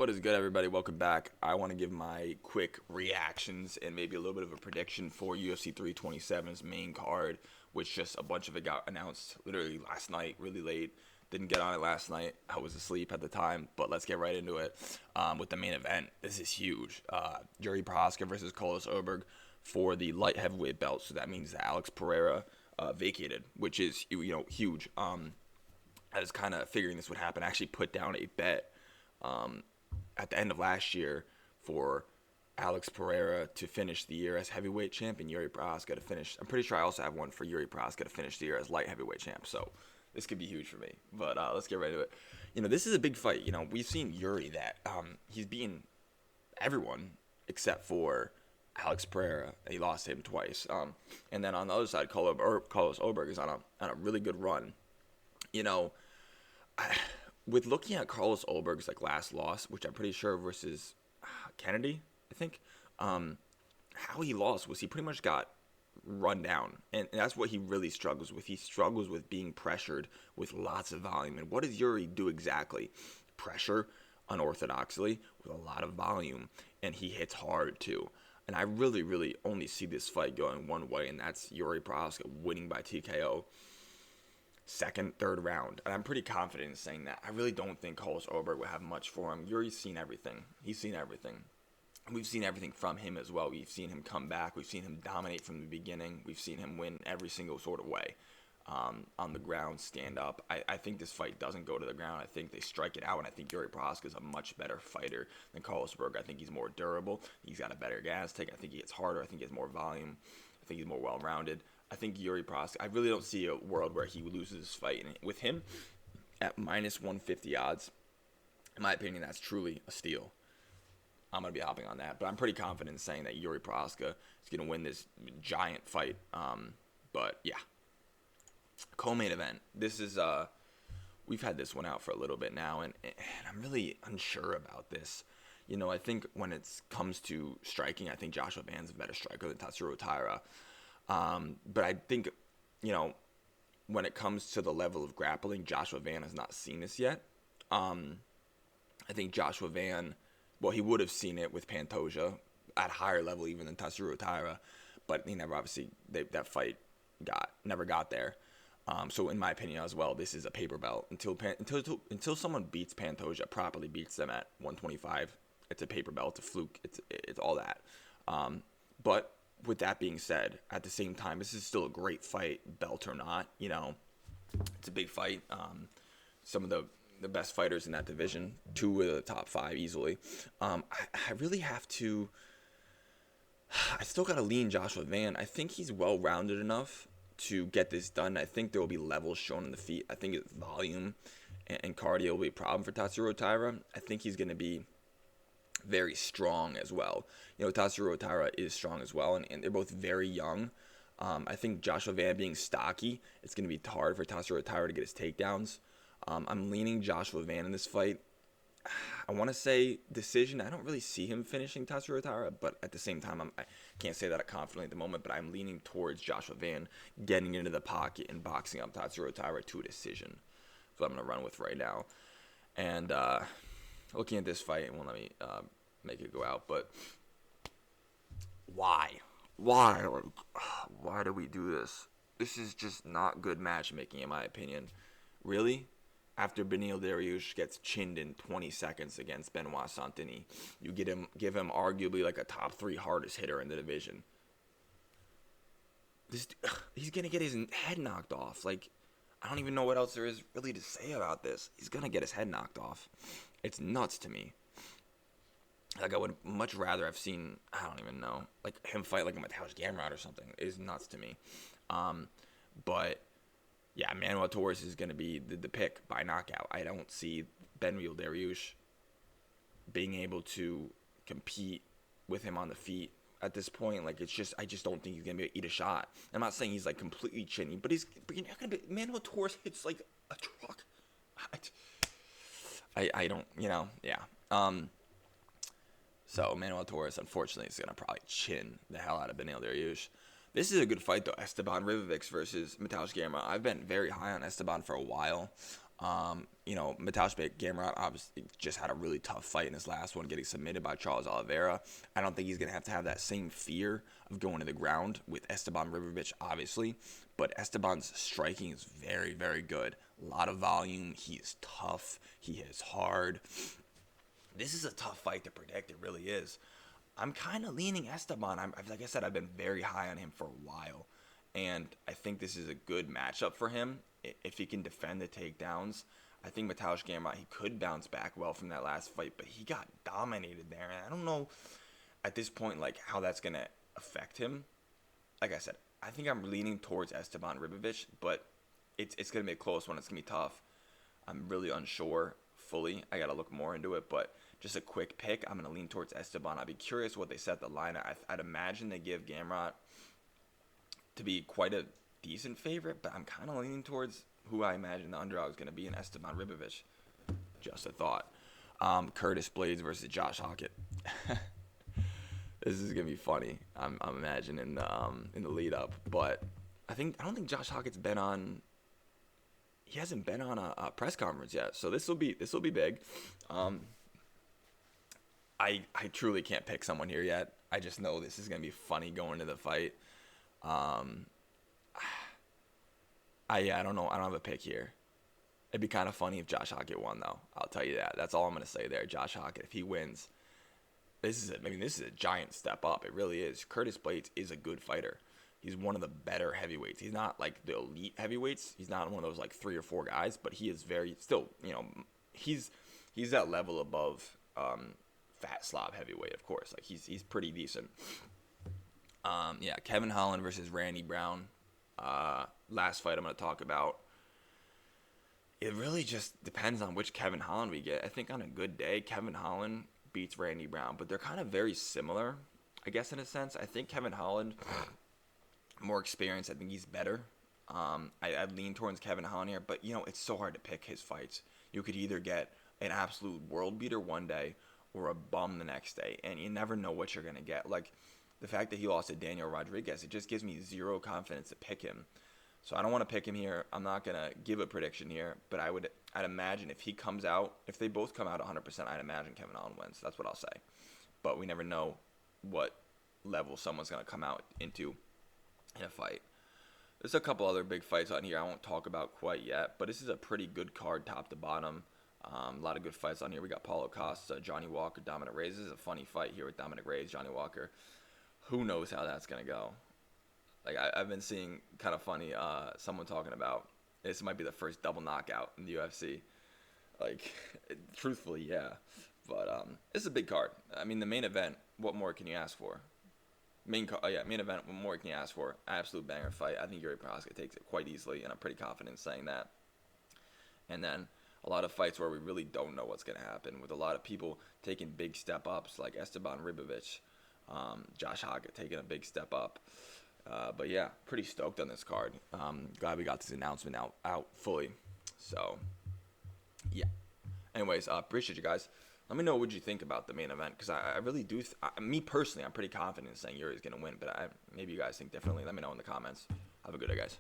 What is good, everybody? Welcome back. I want to give my quick reactions and maybe a little bit of a prediction for UFC 327's main card, which just a bunch of it got announced literally last night, really late. Didn't get on it last night. I was asleep at the time, but let's get right into it with the main event. This is huge. Jiri Prochazka versus Carlos Ulberg for the light heavyweight belt. So that means that Alex Pereira vacated, which is huge. I was kind of figuring this would happen. I actually put down a bet at the end of last year for Alex Pereira to finish the year as heavyweight champ and Jiri Prochazka to finish. I'm pretty sure I also have one for Jiri Prochazka to finish the year as light heavyweight champ. So this could be huge for me. But let's get right to it. This is a big fight. We've seen Jiri that he's beaten everyone except for Alex Pereira. He lost to him twice. And then on the other side, Carlos Ulberg is on a really good run. With looking at Carlos Ulberg's last loss, which I'm pretty sure versus Kennedy, I think, how he lost was he pretty much got run down, and that's what he really struggles with. He struggles with being pressured with lots of volume. And what does Jiri do exactly? Pressure unorthodoxly with a lot of volume, and he hits hard too. And I really, really only see this fight going one way, and that's Jiri Prochazka winning by TKO. Second, third round. And I'm pretty confident in saying that. I really don't think Carlos Ulberg will have much for him. Yuri's seen everything. He's seen everything. We've seen everything from him as well. We've seen him come back. We've seen him dominate from the beginning. We've seen him win every single sort of way. On the ground, stand up. I think this fight doesn't go to the ground. I think they strike it out, and I think Jiri Prochazka is a much better fighter than Carlos Ulberg. I think he's more durable. He's got a better gas take. I think he hits harder. I think he has more volume. I think he's more well-rounded. I think Jiri Prochazka, I really don't see a world where he loses this fight. And with him at minus 150 odds, in my opinion, that's truly a steal. I'm going to be hopping on that. But I'm pretty confident in saying that Jiri Prochazka is going to win this giant fight. But, yeah. Co-main event. This is, we've had this one out for a little bit now, and I'm really unsure about this. I think when it comes to striking, I think Joshua Van's a better striker than Tatsuro Taira. But I think, when it comes to the level of grappling, Joshua Van has not seen this yet. I think Joshua Van, well, he would have seen it with Pantoja at a higher level even than Tatsuro Taira, but he never, obviously, that fight never got there. So in my opinion as well, this is a paper belt. Until someone beats Pantoja, properly beats them at 125, it's a paper belt, it's a fluke, it's all that. But with that being said, at the same time, this is still a great fight, belt or not. It's a big fight. Some of the best fighters in that division, 2 of the top 5 easily. I really have to. I still got to lean Joshua Van. I think he's well-rounded enough to get this done. I think there will be levels shown in the feet. I think it's volume and cardio will be a problem for Tatsuro Taira. I think he's going to be very strong as well. Tatsuro Taira is strong as well, and they're both very young. I think Joshua Van being stocky, it's going to be hard for Tatsuro Taira to get his takedowns. I'm leaning Joshua Van in this fight. I want to say decision. I don't really see him finishing Tatsuro Taira, but at the same time, I can't say that confidently at the moment, but I'm leaning towards Joshua Van getting into the pocket and boxing up Tatsuro Taira to a decision. So I'm going to run with right now. And looking at this fight, it won't let me make it go out, but why? Why do we do this? This is just not good matchmaking, in my opinion. Really? After Beneil Dariush gets chinned in 20 seconds against Benoit Saint-Denis, you give him arguably a top 3 hardest hitter in the division. He's going to get his head knocked off. I don't even know what else there is really to say about this. He's going to get his head knocked off. It's nuts to me. I would much rather have seen, I don't even know, him fight a Mateusz Gamrot or something. It is nuts to me. But yeah, Manuel Torres is going to be the pick by knockout. I don't see Beneil Dariush being able to compete with him on the feet at this point. I just don't think he's going to be able to eat a shot. I'm not saying he's completely chinny, but you're not going to be, Manuel Torres hits a truck. I don't, yeah. So Manuel Torres, unfortunately, is going to probably chin the hell out of Beneil Dariush. This is a good fight, though. Esteban Ribovics versus Mateusz Gamrot. I've been very high on Esteban for a while. Mateusz Gamrot obviously just had a really tough fight in his last one, getting submitted by Charles Oliveira. I don't think he's going to have that same fear of going to the ground with Esteban Ribovic, obviously. But Esteban's striking is very, very good. A lot of volume. He's tough. He hits hard. This is a tough fight to predict. It really is. I'm kind of leaning Esteban. Like I said, I've been very high on him for a while. And I think this is a good matchup for him if he can defend the takedowns. I think Mateusz Gamrot, he could bounce back well from that last fight, but he got dominated there. And I don't know at this point like how that's going to affect him. Like I said, I think I'm leaning towards Esteban Ribovic, but it's going to be a close one. It's going to be tough. I'm really unsure fully. I got to look more into it, but just a quick pick, I'm going to lean towards Esteban. I'd be curious what they set the line at. I'd imagine they give Gamrot to be quite a decent favorite, but I'm kind of leaning towards who I imagine the underdog is going to be in Esteban Ribovic. Just a thought. Curtis Blades versus Josh Hockett. This is gonna be funny. I'm imagining in the lead up, but I don't think Josh Hockett's been on. He hasn't been on a press conference yet, so this will be big. I truly can't pick someone here yet. I just know this is gonna be funny going into the fight. I don't know. I don't have a pick here. It'd be kind of funny if Josh Hockett won, though. I'll tell you that. That's all I'm gonna say there. Josh Hockett, if he wins, this is a giant step up. It really is. Curtis Blades is a good fighter. He's one of the better heavyweights. He's not like the elite heavyweights. He's not one of those like 3 or 4 guys, but he is he's that level above fat slob heavyweight, of course. Like he's pretty decent. Kevin Holland versus Randy Brown. Last fight I'm going to talk about. It really just depends on which Kevin Holland we get. I think on a good day, Kevin Holland beats Randy Brown, but they're kind of very similar, I guess, in a sense. I think Kevin Holland, more experienced. I think he's better. I'd lean towards Kevin Holland here, but, it's so hard to pick his fights. You could either get an absolute world beater one day or a bum the next day, and you never know what you're going to get. Like, the fact that he lost to Daniel Rodriguez, it just gives me zero confidence to pick him. So I don't want to pick him here. I'm not going to give a prediction here, but I'd imagine if they both come out 100%, I'd imagine Kevin Holland wins. That's what I'll say. But we never know what level someone's going to come out into in a fight. There's a couple other big fights on here I won't talk about quite yet, but this is a pretty good card top to bottom. A lot of good fights on here. We got Paulo Costa, Johnny Walker, Dominic Reyes. This is a funny fight here with Dominic Reyes, Johnny Walker. Who knows how that's going to go? Like, I've been seeing kind of funny, someone talking about this might be the first double knockout in the UFC. Like, truthfully, yeah. But it's a big card. I mean, the main event, what more can you ask for? Main event, what more can you ask for? Absolute banger fight. I think Jiri Prochazka takes it quite easily, and I'm pretty confident in saying that. And then a lot of fights where we really don't know what's going to happen, with a lot of people taking big step-ups, like Esteban Ribovic, Josh Hockett taking a big step up. But yeah, pretty stoked on this card. Glad we got this announcement out fully. So, yeah. Anyways, appreciate you guys. Let me know what you think about the main event, because I really do. Me personally, I'm pretty confident in saying Yuri's going to win, but maybe you guys think differently. Let me know in the comments. Have a good day, guys.